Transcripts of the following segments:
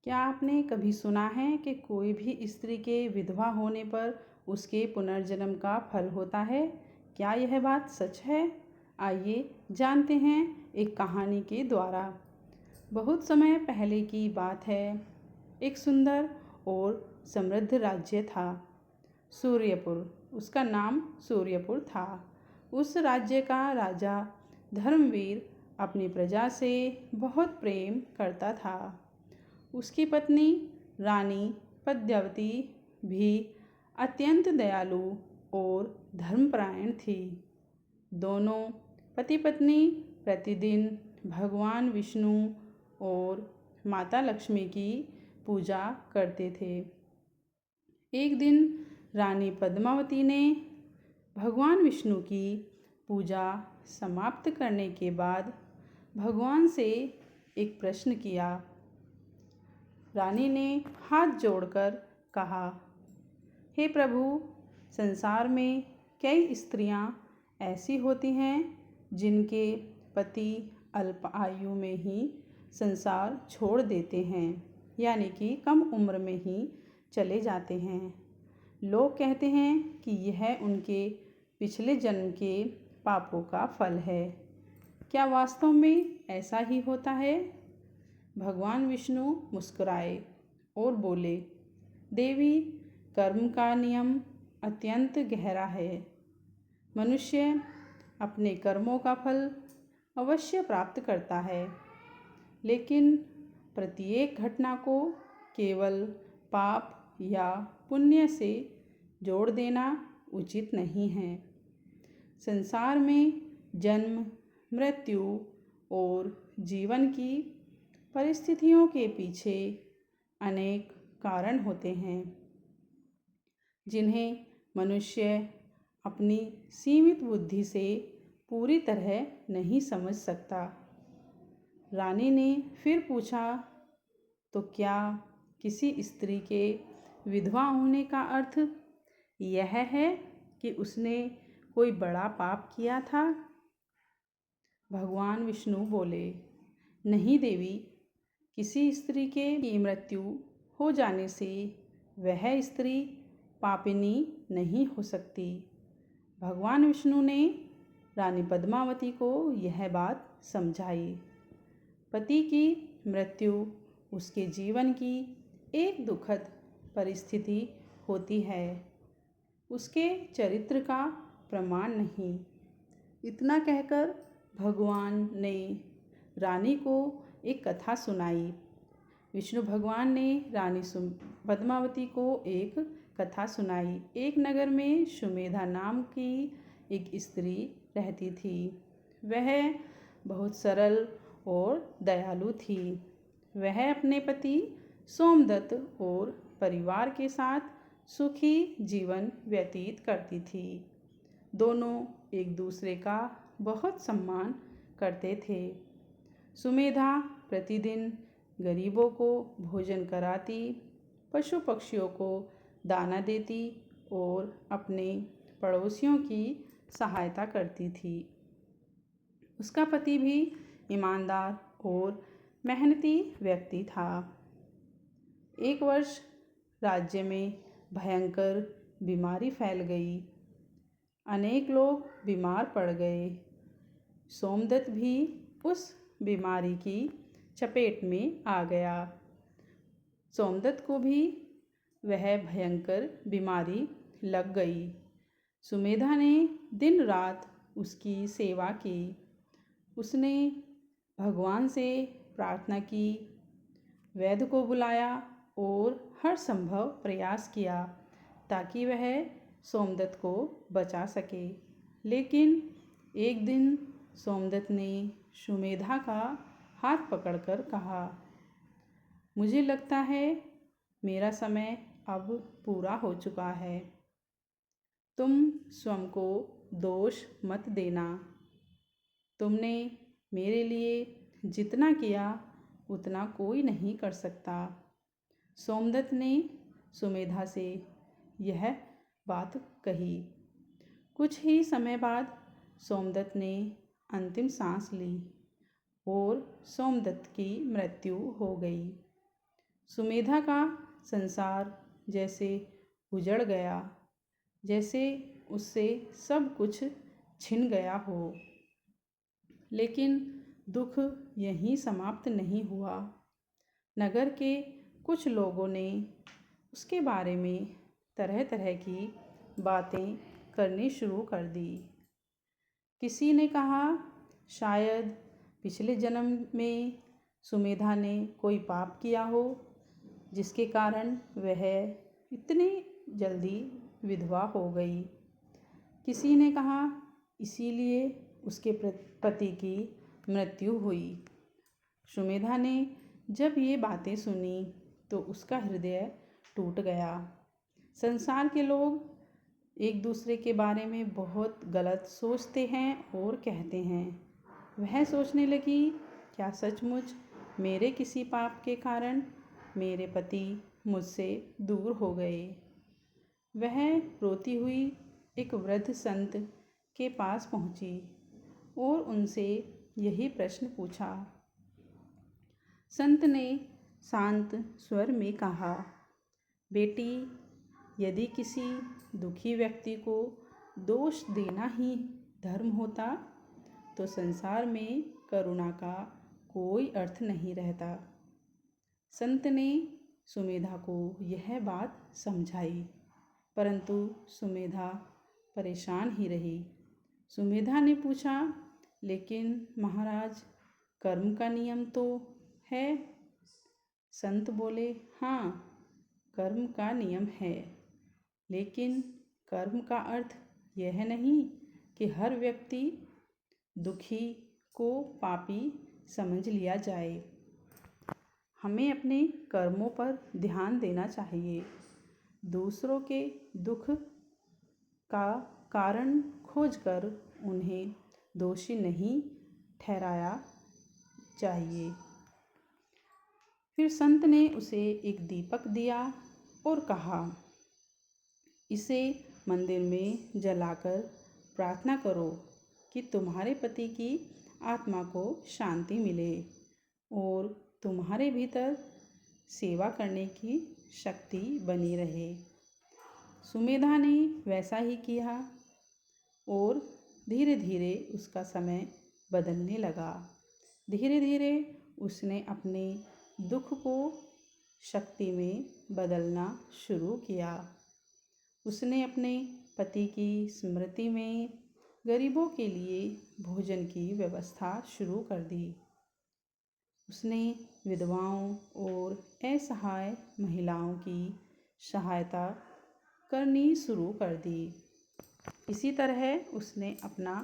क्या आपने कभी सुना है कि कोई भी स्त्री के विधवा होने पर उसके पुनर्जन्म का फल होता है? क्या यह बात सच है? आइए जानते हैं एक कहानी के द्वारा। बहुत समय पहले की बात है। एक सुंदर और समृद्ध राज्य था, सूर्यपुर। उसका नाम सूर्यपुर था। उस राज्य का राजा धर्मवीर अपनी प्रजा से बहुत प्रेम करता था। उसकी पत्नी रानी पद्मावती भी अत्यंत दयालु और धर्मपरायण थी। दोनों पति पत्नी प्रतिदिन भगवान विष्णु और माता लक्ष्मी की पूजा करते थे। एक दिन रानी पद्मावती ने भगवान विष्णु की पूजा समाप्त करने के बाद भगवान से एक प्रश्न किया। रानी ने हाथ जोड़कर कहा, हे प्रभु, संसार में कई स्त्रियां ऐसी होती हैं जिनके पति अल्प आयु में ही संसार छोड़ देते हैं, यानी कि कम उम्र में ही चले जाते हैं। लोग कहते हैं कि यह उनके पिछले जन्म के पापों का फल है। क्या वास्तव में ऐसा ही होता है? भगवान विष्णु मुस्कुराए और बोले, देवी, कर्म का नियम अत्यंत गहरा है। मनुष्य अपने कर्मों का फल अवश्य प्राप्त करता है, लेकिन प्रत्येक घटना को केवल पाप या पुण्य से जोड़ देना उचित नहीं है। संसार में जन्म, मृत्यु और जीवन की परिस्थितियों के पीछे अनेक कारण होते हैं, जिन्हें मनुष्य अपनी सीमित बुद्धि से पूरी तरह नहीं समझ सकता। रानी ने फिर पूछा, तो क्या किसी स्त्री के विधवा होने का अर्थ यह है कि उसने कोई बड़ा पाप किया था? भगवान विष्णु बोले, नहीं देवी, किसी स्त्री की मृत्यु हो जाने से वह स्त्री पापिनी नहीं हो सकती। भगवान विष्णु ने रानी पद्मावती को यह बात समझाई। पति की मृत्यु उसके जीवन की एक दुखद परिस्थिति होती है, उसके चरित्र का प्रमाण नहीं। इतना कहकर भगवान ने रानी को एक कथा सुनाई। विष्णु भगवान ने रानी पद्मावती को एक कथा सुनाई। एक नगर में सुमेधा नाम की एक स्त्री रहती थी। वह बहुत सरल और दयालु थी। वह अपने पति सोमदत्त और परिवार के साथ सुखी जीवन व्यतीत करती थी। दोनों एक दूसरे का बहुत सम्मान करते थे। सुमेधा प्रतिदिन गरीबों को भोजन कराती, पशु पक्षियों को दाना देती और अपने पड़ोसियों की सहायता करती थी। उसका पति भी ईमानदार और मेहनती व्यक्ति था। एक वर्ष राज्य में भयंकर बीमारी फैल गई। अनेक लोग बीमार पड़ गए। सोमदत्त भी उस बीमारी की चपेट में आ गया। सोमदत्त को भी वह भयंकर बीमारी लग गई। सुमेधा ने दिन रात उसकी सेवा की। उसने भगवान से प्रार्थना की, वैद्य को बुलाया और हर संभव प्रयास किया ताकि वह सोमदत्त को बचा सके। लेकिन एक दिन सोमदत्त ने सुमेधा का हाथ पकड़कर कहा, मुझे लगता है मेरा समय अब पूरा हो चुका है। तुम स्वयं को दोष मत देना। तुमने मेरे लिए जितना किया उतना कोई नहीं कर सकता। सोमदत्त ने सुमेधा से यह बात कही। कुछ ही समय बाद सोमदत्त ने अंतिम सांस ली और सोमदत्त की मृत्यु हो गई। सुमेधा का संसार जैसे उजड़ गया, जैसे उससे सब कुछ छिन गया हो। लेकिन दुख यहीं समाप्त नहीं हुआ। नगर के कुछ लोगों ने उसके बारे में तरह तरह की बातें करनी शुरू कर दी। किसी ने कहा शायद पिछले जन्म में सुमेधा ने कोई पाप किया हो, जिसके कारण वह इतनी जल्दी विधवा हो गई। किसी ने कहा इसीलिए उसके पति की मृत्यु हुई। सुमेधा ने जब ये बातें सुनी तो उसका हृदय टूट गया। संसार के लोग एक दूसरे के बारे में बहुत गलत सोचते हैं और कहते हैं। वह सोचने लगी, क्या सचमुच मेरे किसी पाप के कारण मेरे पति मुझसे दूर हो गए। वह रोती हुई एक वृद्ध संत के पास पहुंची और उनसे यही प्रश्न पूछा। संत ने शांत स्वर में कहा, बेटी, यदि किसी दुखी व्यक्ति को दोष देना ही धर्म होता तो संसार में करुणा का कोई अर्थ नहीं रहता। संत ने सुमेधा को यह बात समझाई, परंतु सुमेधा परेशान ही रही। सुमेधा ने पूछा, लेकिन महाराज, कर्म का नियम तो है। संत बोले, हाँ, कर्म का नियम है, लेकिन कर्म का अर्थ यह नहीं कि हर व्यक्ति दुखी को पापी समझ लिया जाए। हमें अपने कर्मों पर ध्यान देना चाहिए। दूसरों के दुख का कारण खोजकर उन्हें दोषी नहीं ठहराया चाहिए। फिर संत ने उसे एक दीपक दिया और कहा, इसे मंदिर में जलाकर प्रार्थना करो कि तुम्हारे पति की आत्मा को शांति मिले और तुम्हारे भीतर सेवा करने की शक्ति बनी रहे। सुमेधा ने वैसा ही किया और धीरे धीरे उसका समय बदलने लगा। धीरे धीरे उसने अपने दुख को शक्ति में बदलना शुरू किया। उसने अपने पति की स्मृति में गरीबों के लिए भोजन की व्यवस्था शुरू कर दी। उसने विधवाओं और असहाय महिलाओं की सहायता करनी शुरू कर दी। इसी तरह उसने अपना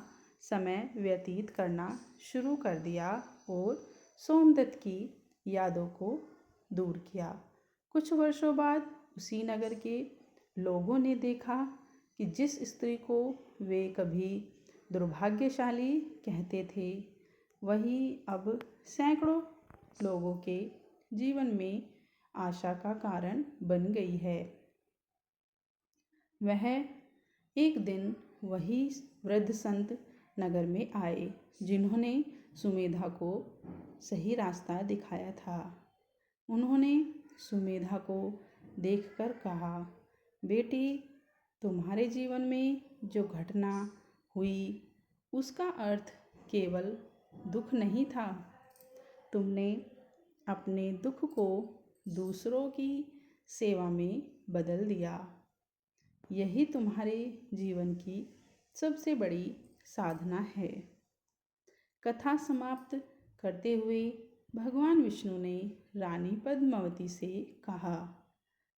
समय व्यतीत करना शुरू कर दिया और सोमदत्त की यादों को दूर किया। कुछ वर्षों बाद उसी नगर के लोगों ने देखा कि जिस स्त्री को वे कभी दुर्भाग्यशाली कहते थे, वही अब सैकड़ों लोगों के जीवन में आशा का कारण बन गई है। वह एक दिन वही वृद्ध संत नगर में आए जिन्होंने सुमेधा को सही रास्ता दिखाया था। उन्होंने सुमेधा को देखकर कहा, बेटी, तुम्हारे जीवन में जो घटना हुई उसका अर्थ केवल दुख नहीं था। तुमने अपने दुख को दूसरों की सेवा में बदल दिया। यही तुम्हारे जीवन की सबसे बड़ी साधना है। कथा समाप्त करते हुए भगवान विष्णु ने रानी पद्मावती से कहा,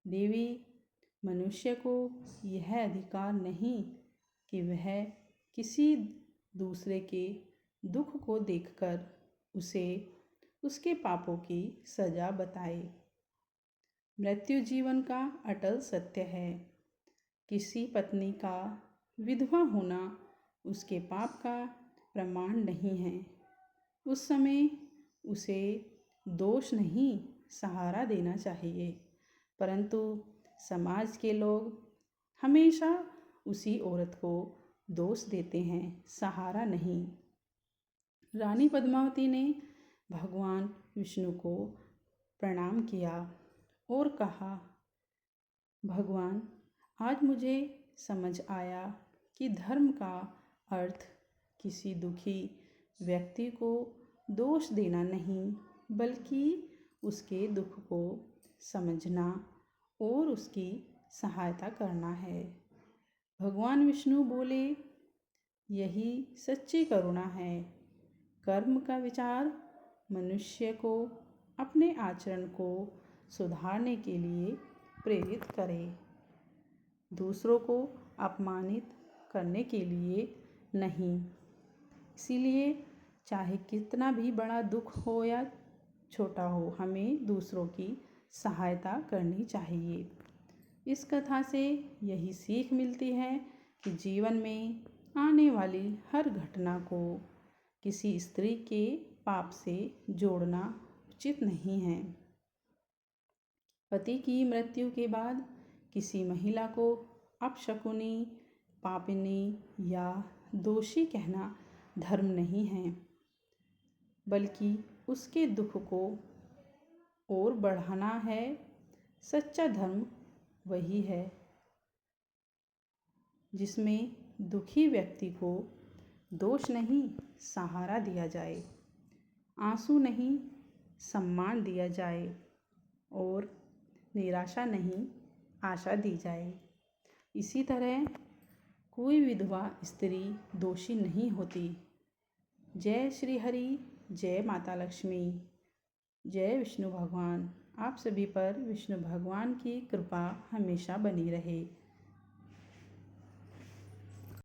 देवी, मनुष्य को यह अधिकार नहीं कि वह किसी दूसरे के दुख को देखकर उसे उसके पापों की सजा बताए। मृत्यु जीवन का अटल सत्य है। किसी पत्नी का विधवा होना उसके पाप का प्रमाण नहीं है। उस समय उसे दोष नहीं, सहारा देना चाहिए, परंतु समाज के लोग हमेशा उसी औरत को दोष देते हैं, सहारा नहीं। रानी पद्मावती ने भगवान विष्णु को प्रणाम किया और कहा, भगवान, आज मुझे समझ आया कि धर्म का अर्थ किसी दुखी व्यक्ति को दोष देना नहीं, बल्कि उसके दुख को समझना और उसकी सहायता करना है। भगवान विष्णु बोले, यही सच्ची करुणा है। कर्म का विचार मनुष्य को अपने आचरण को सुधारने के लिए प्रेरित करे, दूसरों को अपमानित करने के लिए नहीं। इसीलिए चाहे कितना भी बड़ा दुख हो या छोटा हो, हमें दूसरों की सहायता करनी चाहिए। इस कथा से यही सीख मिलती है कि जीवन में आने वाली हर घटना को किसी स्त्री के पाप से जोड़ना उचित नहीं है। पति की मृत्यु के बाद किसी महिला को अपशकुनी, पापिनी या दोषी कहना धर्म नहीं है, बल्कि उसके दुख को और बढ़ाना है। सच्चा धर्म वही है जिसमें दुखी व्यक्ति को दोष नहीं, सहारा दिया जाए, आंसू नहीं, सम्मान दिया जाए और निराशा नहीं, आशा दी जाए। इसी तरह कोई विधवा स्त्री दोषी नहीं होती। जय श्री हरि, जय माता लक्ष्मी, जय विष्णु भगवान। आप सभी पर विष्णु भगवान की कृपा हमेशा बनी रहे।